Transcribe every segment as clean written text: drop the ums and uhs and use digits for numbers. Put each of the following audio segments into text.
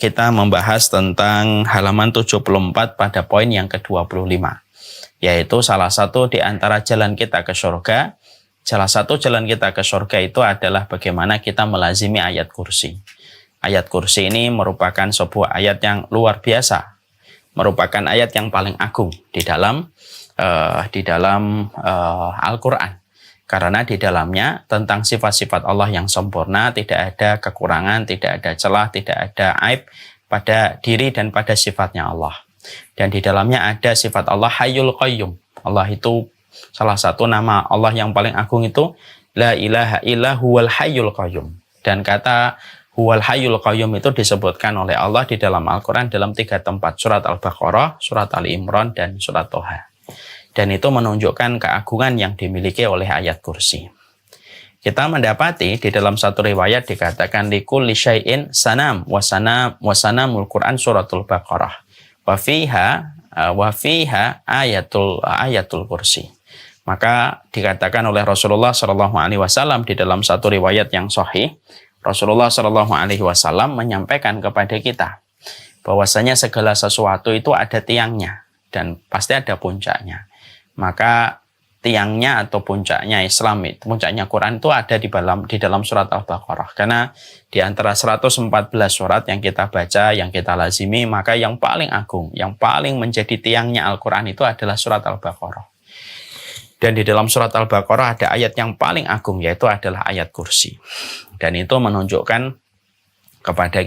kita membahas tentang halaman 74 pada poin yang ke-25. Yaitu salah satu di antara jalan kita ke surga. Salah satu jalan kita ke surga itu adalah bagaimana kita melazimi ayat kursi. Ayat kursi ini merupakan sebuah ayat yang luar biasa. Merupakan ayat yang paling agung di dalam Al-Quran. Karena di dalamnya tentang sifat-sifat Allah yang sempurna, tidak ada kekurangan, tidak ada celah, tidak ada aib pada diri dan pada sifatnya Allah. Dan di dalamnya ada sifat Allah Hayyul Qayyum. Allah itu salah satu nama Allah yang paling agung itu La ilaha illa huwal Hayyul Qayyum. Dan kata Huwal Hayyul Qayyum itu disebutkan oleh Allah di dalam Al-Quran dalam 3 tempat. Surat Al-Baqarah, Surat Ali Imran, dan Surat Toha. Dan itu menunjukkan keagungan yang dimiliki oleh ayat kursi. Kita mendapati di dalam satu riwayat dikatakan likulli syai'in sanam wasanamul Quran suratul Baqarah wa fiha ayatul kursi. Maka dikatakan oleh Rasulullah SAW di dalam satu riwayat yang sahih, Rasulullah SAW menyampaikan kepada kita bahwasanya segala sesuatu itu ada tiangnya dan pasti ada puncaknya. Maka tiangnya atau puncaknya Islam itu, puncaknya Quran itu ada di dalam surat Al-Baqarah. Karena di antara 114 surat yang kita baca, yang kita lazimi, maka yang paling agung, yang paling menjadi tiangnya Al-Quran itu adalah surat Al-Baqarah. Dan di dalam surat Al-Baqarah ada ayat yang paling agung, yaitu adalah ayat kursi. Dan itu menunjukkan kepada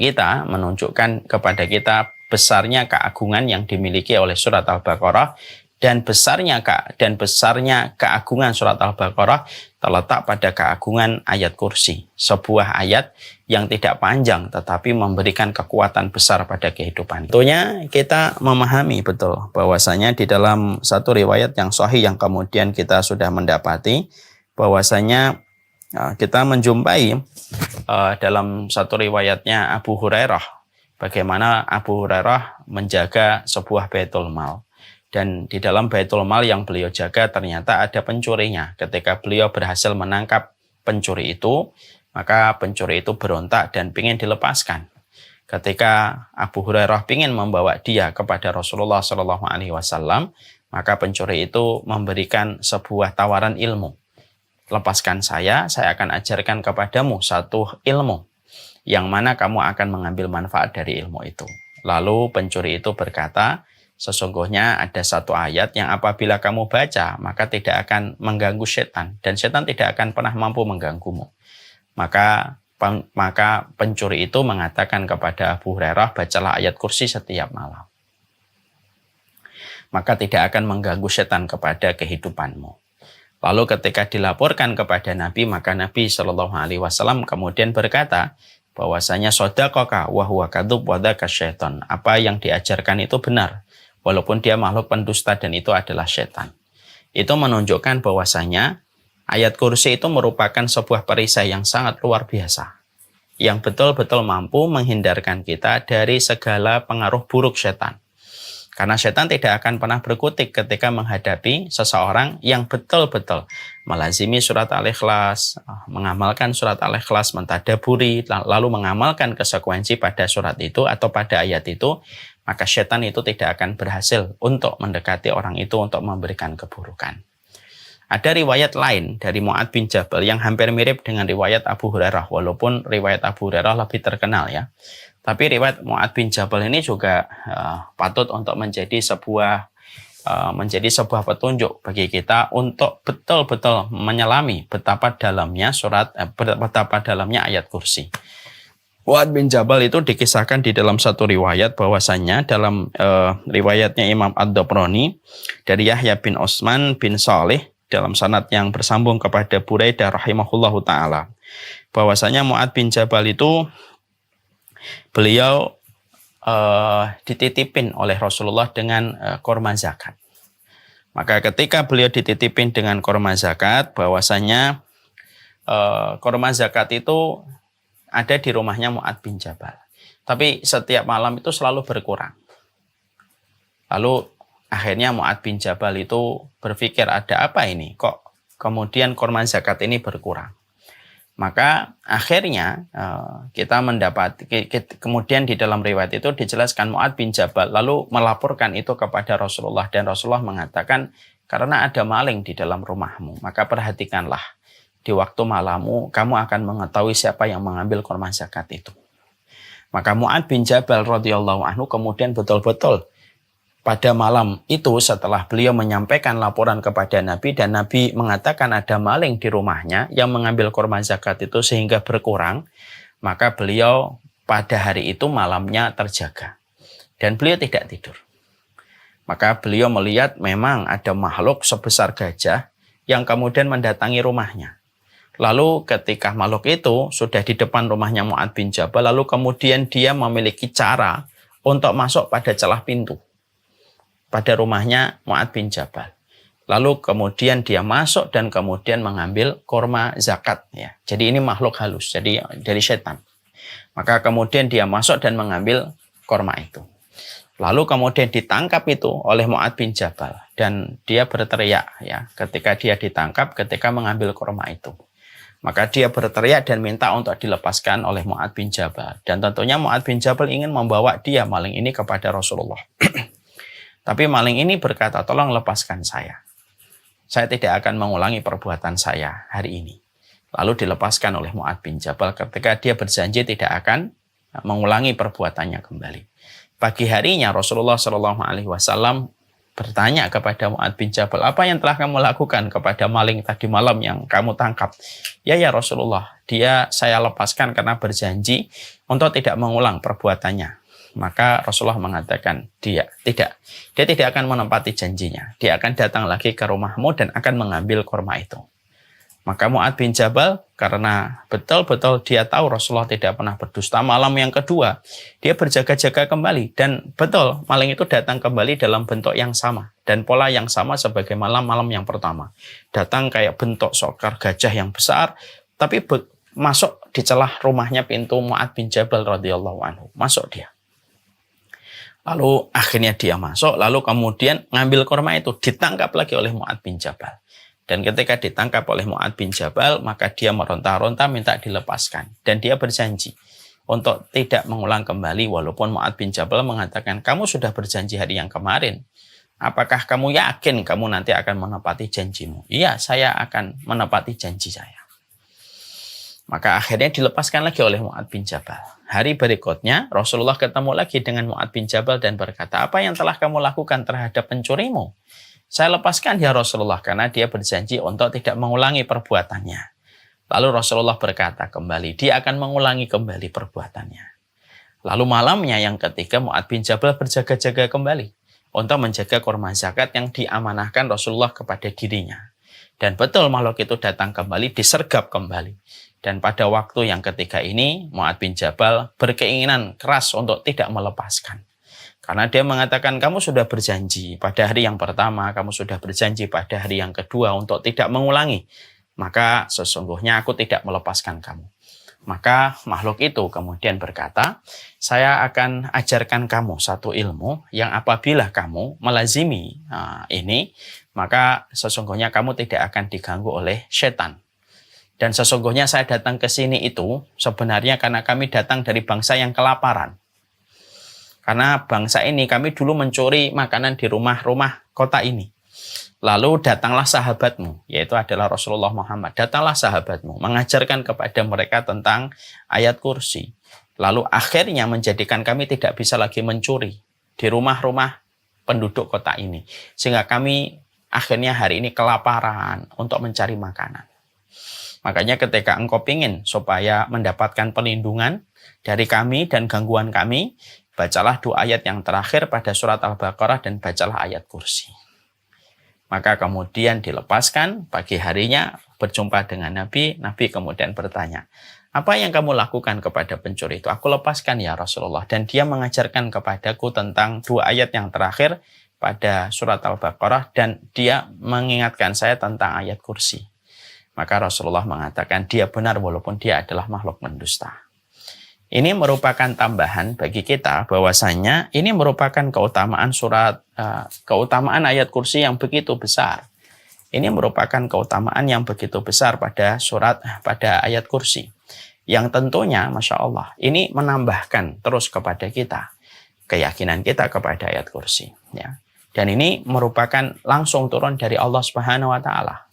kita besarnya keagungan yang dimiliki oleh surat Al-Baqarah. Dan besarnya keagungan surat Al-Baqarah terletak pada keagungan ayat kursi. Sebuah ayat yang tidak panjang tetapi memberikan kekuatan besar pada kehidupan. Tentunya kita memahami betul bahwasanya di dalam satu riwayat yang sahih yang kemudian kita sudah mendapati bahwasanya kita menjumpai dalam satu riwayatnya Abu Hurairah bagaimana Abu Hurairah menjaga sebuah Baitul Mal. Dan di dalam Baitul Mal yang beliau jaga ternyata ada pencurinya. Ketika beliau berhasil menangkap pencuri itu, maka pencuri itu berontak dan ingin dilepaskan. Ketika Abu Hurairah ingin membawa dia kepada Rasulullah SAW, maka pencuri itu memberikan sebuah tawaran ilmu. Lepaskan saya akan ajarkan kepadamu satu ilmu, yang mana kamu akan mengambil manfaat dari ilmu itu. Lalu pencuri itu berkata, sesungguhnya ada satu ayat yang apabila kamu baca, maka tidak akan mengganggu setan. Dan setan tidak akan pernah mampu mengganggumu. Maka pencuri itu mengatakan kepada Abu Hurairah, bacalah ayat kursi setiap malam. Maka tidak akan mengganggu setan kepada kehidupanmu. Lalu ketika dilaporkan kepada Nabi, maka Nabi SAW kemudian berkata, bahwasanya sodaqaka wa huwa kadzub wa dzaka syaitan. Apa yang diajarkan itu benar. Walaupun dia makhluk pendusta dan itu adalah setan. Itu menunjukkan bahwasanya ayat kursi itu merupakan sebuah perisai yang sangat luar biasa. Yang betul-betul mampu menghindarkan kita dari segala pengaruh buruk setan. Karena setan tidak akan pernah berkutik ketika menghadapi seseorang yang betul-betul melazimi surat Al-Ikhlas, mengamalkan surat Al-Ikhlas, mentadaburi, lalu mengamalkan konsekuensi pada surat itu atau pada ayat itu, maka setan itu tidak akan berhasil untuk mendekati orang itu untuk memberikan keburukan. Ada riwayat lain dari Mu'adz bin Jabal yang hampir mirip dengan riwayat Abu Hurairah, walaupun riwayat Abu Hurairah lebih terkenal ya. Tapi riwayat Mu'adz bin Jabal ini juga patut untuk menjadi sebuah petunjuk bagi kita untuk betul-betul menyelami betapa dalamnya ayat kursi. Mu'adz bin Jabal itu dikisahkan di dalam satu riwayat bahwasanya dalam riwayatnya Imam Ad-Dabrani dari Yahya bin Utsman bin Salih dalam sanad yang bersambung kepada Buraidah rahimahullahu taala bahwasanya Mu'adz bin Jabal itu beliau dititipin oleh Rasulullah dengan korma zakat. Maka ketika beliau dititipin dengan korma zakat bahwasanya korma zakat itu ada di rumahnya Mu'adz bin Jabal. Tapi setiap malam itu selalu berkurang. Lalu akhirnya Mu'adz bin Jabal itu berpikir, ada apa ini? Kok kemudian korban zakat ini berkurang? Maka akhirnya kita mendapat, kemudian di dalam riwayat itu dijelaskan Mu'adz bin Jabal lalu melaporkan itu kepada Rasulullah, dan Rasulullah mengatakan, karena ada maling di dalam rumahmu, maka perhatikanlah di waktu malammu, kamu akan mengetahui siapa yang mengambil kurma zakat itu. Maka Mu'adz bin Jabal radhiyallahu anhu kemudian betul-betul pada malam itu setelah beliau menyampaikan laporan kepada Nabi dan Nabi mengatakan ada maling di rumahnya yang mengambil kurma zakat itu sehingga berkurang, maka beliau pada hari itu malamnya terjaga dan beliau tidak tidur. Maka beliau melihat memang ada makhluk sebesar gajah yang kemudian mendatangi rumahnya. Lalu ketika makhluk itu sudah di depan rumahnya Mu'adz bin Jabal, lalu kemudian dia memiliki cara untuk masuk pada celah pintu pada rumahnya Mu'adz bin Jabal. Lalu kemudian dia masuk dan kemudian mengambil kurma zakat. Ya. Jadi ini makhluk halus, jadi dari setan. Maka kemudian dia masuk dan mengambil kurma itu. Lalu kemudian ditangkap itu oleh Mu'adz bin Jabal. Dan dia berteriak ya, ketika dia ditangkap ketika mengambil kurma itu. Maka dia berteriak dan minta untuk dilepaskan oleh Mu'adz bin Jabal. Dan tentunya Mu'adz bin Jabal ingin membawa dia maling ini kepada Rasulullah. Tapi maling ini berkata, tolong lepaskan saya. Saya tidak akan mengulangi perbuatan saya hari ini. Lalu dilepaskan oleh Mu'adz bin Jabal ketika dia berjanji tidak akan mengulangi perbuatannya kembali. Pagi harinya Rasulullah SAW bertanya kepada Mu'adz bin Jabal, apa yang telah kamu lakukan kepada maling tadi malam yang kamu tangkap? Ya Rasulullah, dia saya lepaskan karena berjanji untuk tidak mengulang perbuatannya. Maka Rasulullah mengatakan, dia tidak akan menepati janjinya. Dia akan datang lagi ke rumahmu dan akan mengambil kurma itu. Maka Mu'adz bin Jabal, karena betul-betul dia tahu Rasulullah tidak pernah berdusta, malam yang kedua, dia berjaga-jaga kembali. Dan betul, maling itu datang kembali dalam bentuk yang sama. Dan pola yang sama sebagai malam-malam yang pertama. Datang kayak bentuk sokar gajah yang besar, tapi masuk di celah rumahnya pintu Mu'adz bin Jabal radhiyallahu anhu. Masuk dia. Lalu akhirnya dia masuk, lalu kemudian ngambil kurma itu, ditangkap lagi oleh Mu'adz bin Jabal. Dan ketika ditangkap oleh Mu'adz bin Jabal, maka dia meronta-ronta minta dilepaskan. Dan dia berjanji untuk tidak mengulang kembali, walaupun Mu'adz bin Jabal mengatakan, kamu sudah berjanji hari yang kemarin. Apakah kamu yakin kamu nanti akan menepati janjimu? Iya, saya akan menepati janji saya. Maka akhirnya dilepaskan lagi oleh Mu'adz bin Jabal. Hari berikutnya Rasulullah ketemu lagi dengan Mu'adz bin Jabal dan berkata, apa yang telah kamu lakukan terhadap pencurimu? Saya lepaskan ya Rasulullah karena dia berjanji untuk tidak mengulangi perbuatannya. Lalu Rasulullah berkata kembali, dia akan mengulangi kembali perbuatannya. Lalu malamnya yang ketiga Mu'adz bin Jabal berjaga-jaga kembali untuk menjaga kurma zakat yang diamanahkan Rasulullah kepada dirinya. Dan betul makhluk itu datang kembali, disergap kembali. Dan pada waktu yang ketiga ini, Mu'adz bin Jabal berkeinginan keras untuk tidak melepaskan. Karena dia mengatakan, kamu sudah berjanji pada hari yang pertama, kamu sudah berjanji pada hari yang kedua untuk tidak mengulangi. Maka sesungguhnya aku tidak melepaskan kamu. Maka makhluk itu kemudian berkata, saya akan ajarkan kamu satu ilmu yang apabila kamu melazimi ini, maka sesungguhnya kamu tidak akan diganggu oleh setan. Dan sesungguhnya saya datang ke sini itu sebenarnya karena kami datang dari bangsa yang kelaparan. Karena bangsa ini kami dulu mencuri makanan di rumah-rumah kota ini. Lalu datanglah sahabatmu, yaitu adalah Rasulullah Muhammad. Datanglah sahabatmu, mengajarkan kepada mereka tentang ayat kursi. Lalu akhirnya menjadikan kami tidak bisa lagi mencuri di rumah-rumah penduduk kota ini. Sehingga kami akhirnya hari ini kelaparan untuk mencari makanan. Makanya ketika engkau ingin supaya mendapatkan perlindungan dari kami dan gangguan kami, bacalah 2 ayat yang terakhir pada surat Al-Baqarah dan bacalah ayat kursi. Maka kemudian dilepaskan, pagi harinya berjumpa dengan Nabi, Nabi kemudian bertanya, apa yang kamu lakukan kepada pencuri itu? Aku lepaskan ya Rasulullah. Dan dia mengajarkan kepadaku tentang 2 ayat yang terakhir pada surat Al-Baqarah dan dia mengingatkan saya tentang ayat kursi. Maka Rasulullah mengatakan dia benar walaupun dia adalah makhluk mendusta. Ini merupakan tambahan bagi kita bahwasanya ini merupakan keutamaan keutamaan ayat kursi yang begitu besar. Ini merupakan keutamaan yang begitu besar pada ayat kursi. Yang tentunya, Masya Allah, ini menambahkan terus kepada kita keyakinan kita kepada ayat kursi. Ya. Dan ini merupakan langsung turun dari Allah Subhanahu wa Ta'ala.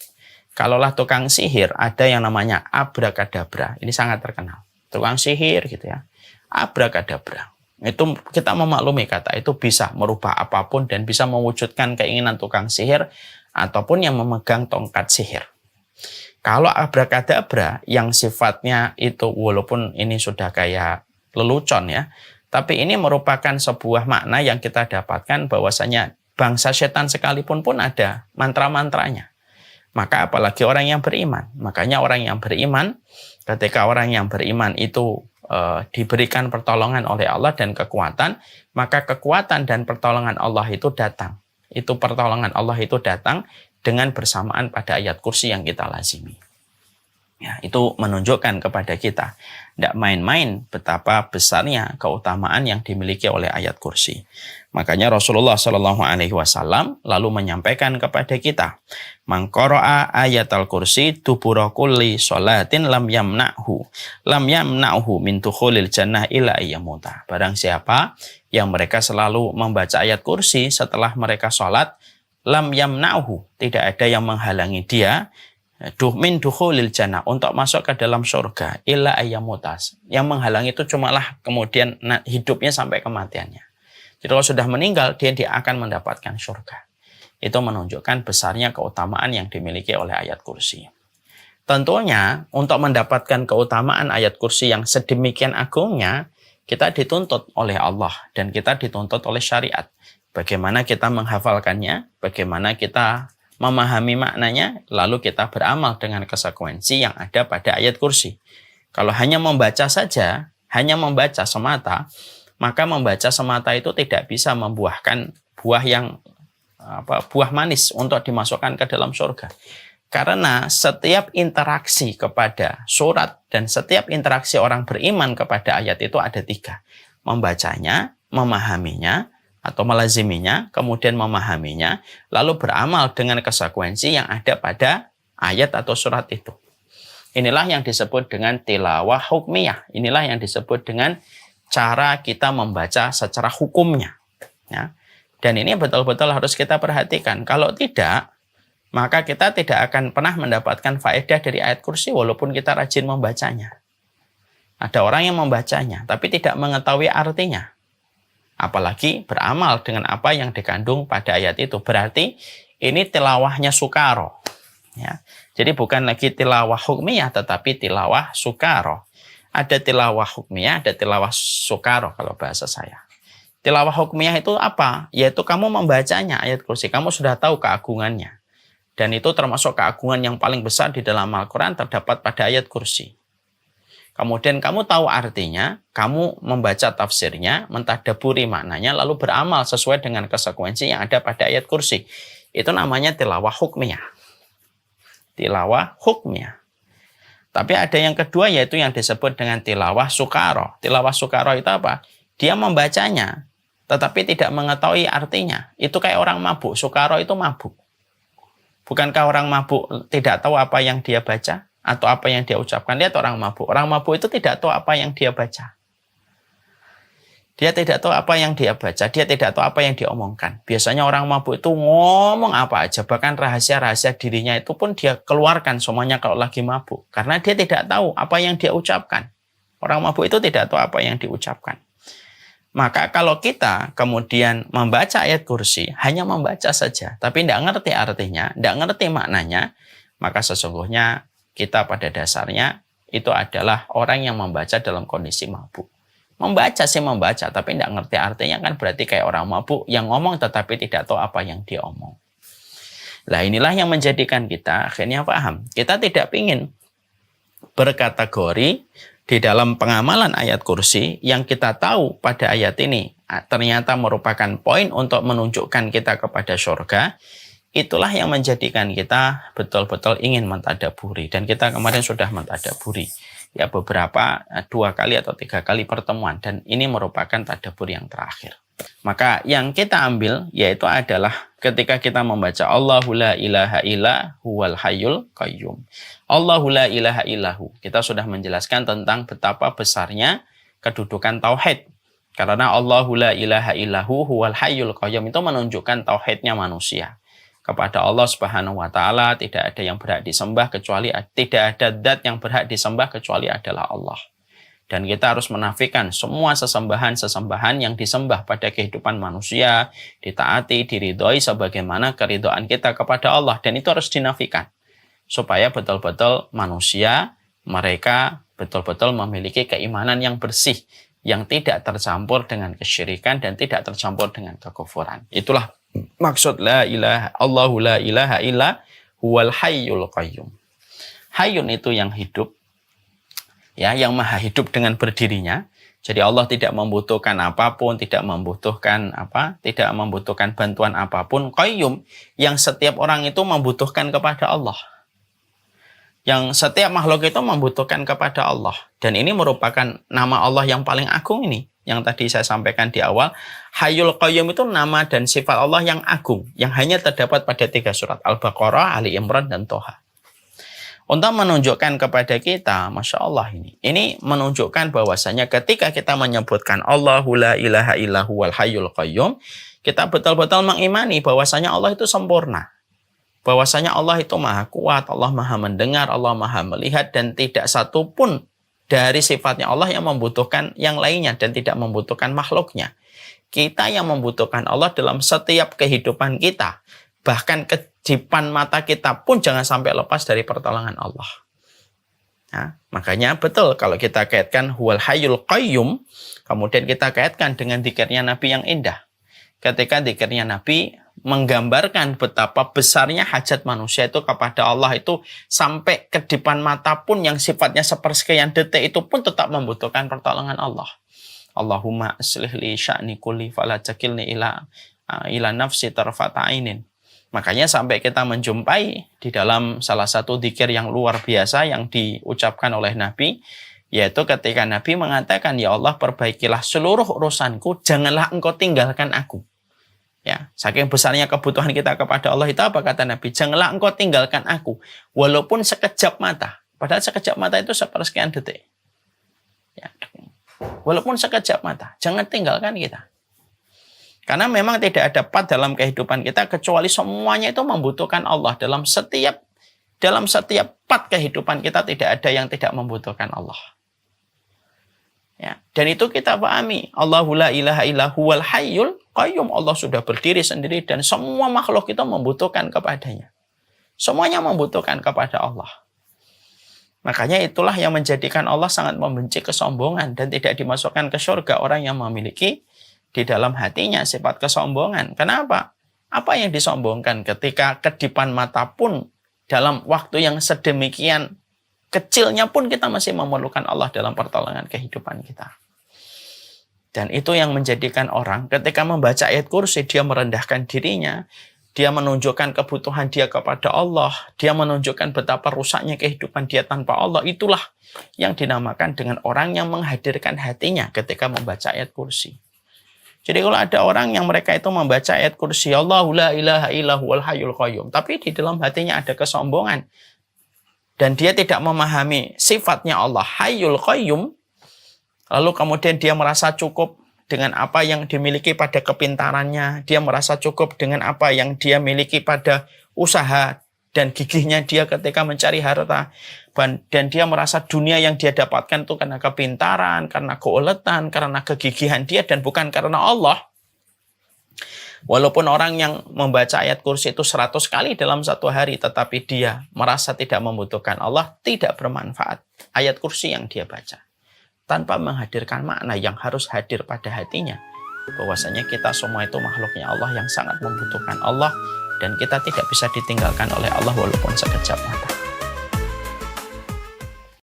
Kalaulah tukang sihir, ada yang namanya abrakadabra. Ini sangat terkenal. Tukang sihir gitu ya. Abrakadabra. Itu kita memaklumi kata itu bisa merubah apapun dan bisa mewujudkan keinginan tukang sihir ataupun yang memegang tongkat sihir. Kalau abrakadabra yang sifatnya itu walaupun ini sudah kayak lelucon ya, tapi ini merupakan sebuah makna yang kita dapatkan bahwasanya bangsa setan sekalipun pun ada mantra-mantranya. Maka apalagi orang yang beriman. Makanya orang yang beriman, ketika orang yang beriman itu diberikan pertolongan oleh Allah dan kekuatan, maka kekuatan dan pertolongan Allah itu datang. Itu pertolongan Allah itu datang dengan bersamaan pada ayat kursi yang kita lazimi. Ya, itu menunjukkan kepada kita tidak main-main betapa besarnya keutamaan yang dimiliki oleh ayat kursi. Makanya Rasulullah Shallallahu Alaihi Wasallam lalu menyampaikan kepada kita, "Man qara'a ayatal kursi dubura kulli sholatin lam yamna'hu min dukhulil jannah illa ayyamuta." Barang siapa yang mereka selalu membaca ayat kursi setelah mereka sholat, lam yamna'hu, tidak ada yang menghalangi dia min dukhulil jannah, untuk masuk ke dalam surga, illa ayyamutas. Yang menghalangi itu cumalah kemudian hidupnya sampai kematiannya. Jadi kalau sudah meninggal, dia akan mendapatkan surga. Itu menunjukkan besarnya keutamaan yang dimiliki oleh ayat kursi. Tentunya untuk mendapatkan keutamaan ayat kursi yang sedemikian agungnya, kita dituntut oleh Allah dan kita dituntut oleh syariat. Bagaimana kita menghafalkannya, bagaimana kita memahami maknanya, lalu kita beramal dengan konsekuensi yang ada pada ayat kursi. Kalau hanya membaca saja, hanya membaca semata, maka membaca semata itu tidak bisa membuahkan buah manis untuk dimasukkan ke dalam surga. Karena setiap interaksi kepada surat dan setiap interaksi orang beriman kepada ayat itu ada 3. Membacanya, memahaminya, atau melaziminya, kemudian memahaminya, lalu beramal dengan konsekuensi yang ada pada ayat atau surat itu. Inilah yang disebut dengan tilawah hukmiyah. Inilah yang disebut dengan cara kita membaca secara hukumnya. Ya. Dan ini betul-betul harus kita perhatikan. Kalau tidak, maka kita tidak akan pernah mendapatkan faedah dari ayat kursi walaupun kita rajin membacanya. Ada orang yang membacanya, tapi tidak mengetahui artinya. Apalagi beramal dengan apa yang dikandung pada ayat itu. Berarti ini tilawahnya sukaro. Ya. Jadi bukan lagi tilawah hukmiyah, tetapi tilawah sukaro. Ada tilawah hukmiyah, ada tilawah sukaro kalau bahasa saya. Tilawah hukmiyah itu apa? Yaitu kamu membacanya ayat kursi. Kamu sudah tahu keagungannya. Dan itu termasuk keagungan yang paling besar di dalam Al-Quran terdapat pada ayat kursi. Kemudian kamu tahu artinya, kamu membaca tafsirnya, mentadaburi maknanya, lalu beramal sesuai dengan konsekuensi yang ada pada ayat kursi. Itu namanya tilawah hukmiyah. Tilawah hukmiyah. Tapi ada yang kedua, yaitu yang disebut dengan tilawah sukaro. Tilawah sukaro itu apa? Dia membacanya, tetapi tidak mengetahui artinya. Itu kayak orang mabuk. Sukaro itu mabuk. Bukankah orang mabuk tidak tahu apa yang dia baca? Atau apa yang dia ucapkan? Lihat orang mabuk. Orang mabuk itu tidak tahu apa yang dia baca. Dia tidak tahu apa yang dia baca. Dia tidak tahu apa yang dia omongkan. Biasanya orang mabuk itu ngomong apa aja. Bahkan rahasia-rahasia dirinya itu pun dia keluarkan semuanya kalau lagi mabuk. Karena dia tidak tahu apa yang dia ucapkan. Orang mabuk itu tidak tahu apa yang diucapkan. Maka kalau kita kemudian membaca ayat kursi, hanya membaca saja. Tapi tidak ngerti artinya, tidak ngerti maknanya, maka sesungguhnya kita pada dasarnya itu adalah orang yang membaca dalam kondisi mabuk. Membaca sih membaca, tapi tidak ngerti artinya kan berarti kayak orang mabuk yang ngomong tetapi tidak tahu apa yang dia omong. Nah inilah yang menjadikan kita akhirnya paham. Kita tidak ingin berkategori di dalam pengamalan ayat kursi yang kita tahu pada ayat ini ternyata merupakan poin untuk menunjukkan kita kepada surga. Itulah yang menjadikan kita betul-betul ingin mentadaburi. Dan kita kemarin sudah mentadaburi. Ya beberapa 2 kali atau 3 kali pertemuan. Dan ini merupakan tadabur yang terakhir. Maka yang kita ambil yaitu adalah ketika kita membaca Allahu la ilaha illa huwal hayyul qayyum. Allahu la ilaha illahu. Kita sudah menjelaskan tentang betapa besarnya kedudukan tauhid. Karena Allahu la ilaha illahu huwal hayyul qayyum itu menunjukkan tauhidnya manusia. Kepada Allah Subhanahu wa taala tidak ada yang berhak disembah kecuali tidak ada zat yang berhak disembah kecuali adalah Allah. Dan kita harus menafikan semua sesembahan-sesembahan yang disembah pada kehidupan manusia, ditaati, diridhoi sebagaimana keridhaan kita kepada Allah. Dan itu harus dinafikan. Supaya betul-betul manusia, mereka betul-betul memiliki keimanan yang bersih, yang tidak tercampur dengan kesyirikan dan tidak tercampur dengan kekufuran. Itulah maksud la ilaha Allahu la ilaha illa huwal hayyul qayyum. Hayyun itu yang hidup, ya, yang maha hidup dengan berdirinya. Jadi Allah tidak membutuhkan apapun, tidak membutuhkan bantuan apapun. Qayyum yang setiap orang itu membutuhkan kepada Allah. Yang setiap makhluk itu membutuhkan kepada Allah. Dan ini merupakan nama Allah yang paling agung ini. Yang tadi saya sampaikan di awal. Hayyul Qayyum itu nama dan sifat Allah yang agung. Yang hanya terdapat pada 3 surat. Al-Baqarah, Ali Imran, dan Toha. Untuk menunjukkan kepada kita, Masya Allah ini menunjukkan bahwasanya ketika kita menyebutkan Allahu la ilaha illahu wal hayyul qayyum, kita betul-betul mengimani bahwasanya Allah itu sempurna. Bahwasanya Allah itu maha kuat, Allah maha mendengar, Allah maha melihat, dan tidak satu pun dari sifatnya Allah yang membutuhkan yang lainnya dan tidak membutuhkan makhluknya. Kita yang membutuhkan Allah dalam setiap kehidupan kita. Bahkan kedipan mata kita pun jangan sampai lepas dari pertolongan Allah. Nah, makanya betul kalau kita kaitkan huwal hayyul qayyum, kemudian kita kaitkan dengan dzikirnya Nabi yang indah. Ketika dzikirnya Nabi menggambarkan betapa besarnya hajat manusia itu kepada Allah itu sampai kedipan mata pun yang sifatnya sepersekian detik itu pun tetap membutuhkan pertolongan Allah. Allahumma aslih li sya'ni kulli fala takilni ila nafsi tarfata ainin. Makanya sampai kita menjumpai di dalam salah satu dzikir yang luar biasa yang diucapkan oleh Nabi, yaitu ketika Nabi mengatakan, ya Allah perbaikilah seluruh urusanku, janganlah engkau tinggalkan aku. Ya, saking besarnya kebutuhan kita kepada Allah itu apa kata Nabi? Janganlah engkau tinggalkan aku, walaupun sekejap mata. Padahal sekejap mata itu sepersekian detik. Ya, walaupun sekejap mata, jangan tinggalkan kita. Karena memang tidak ada part dalam kehidupan kita kecuali semuanya itu membutuhkan Allah. Dalam setiap part kehidupan kita tidak ada yang tidak membutuhkan Allah. Ya, dan itu kita pahami. Allahu la ilaha illa huwal hayyul qayyum. Allah sudah berdiri sendiri dan semua makhluk itu membutuhkan kepadanya. Semuanya membutuhkan kepada Allah. Makanya itulah yang menjadikan Allah sangat membenci kesombongan dan tidak dimasukkan ke surga orang yang memiliki di dalam hatinya sifat kesombongan. Kenapa? Apa yang disombongkan ketika kedipan mata pun dalam waktu yang sedemikian kecilnya pun kita masih memerlukan Allah dalam pertolongan kehidupan kita. Dan itu yang menjadikan orang ketika membaca ayat kursi, dia merendahkan dirinya, dia menunjukkan kebutuhan dia kepada Allah, dia menunjukkan betapa rusaknya kehidupan dia tanpa Allah. Itulah yang dinamakan dengan orang yang menghadirkan hatinya ketika membaca ayat kursi. Jadi kalau ada orang yang mereka itu membaca ayat kursi, Allahu la ilaha illa huwal hayyul qayyum, tapi di dalam hatinya ada kesombongan, dan dia tidak memahami sifatnya Allah hayyul qayyum, lalu kemudian dia merasa cukup dengan apa yang dimiliki pada kepintarannya, dia merasa cukup dengan apa yang dia miliki pada usaha dan gigihnya dia ketika mencari harta, dan dia merasa dunia yang dia dapatkan itu karena kepintaran, karena keuletan, karena kegigihan dia dan bukan karena Allah. Walaupun orang yang membaca ayat kursi itu 100 kali dalam satu hari, tetapi dia merasa tidak membutuhkan Allah, tidak bermanfaat ayat kursi yang dia baca. Tanpa menghadirkan makna yang harus hadir pada hatinya, bahwasanya kita semua itu makhluknya Allah yang sangat membutuhkan Allah, dan kita tidak bisa ditinggalkan oleh Allah walaupun sekejap mata.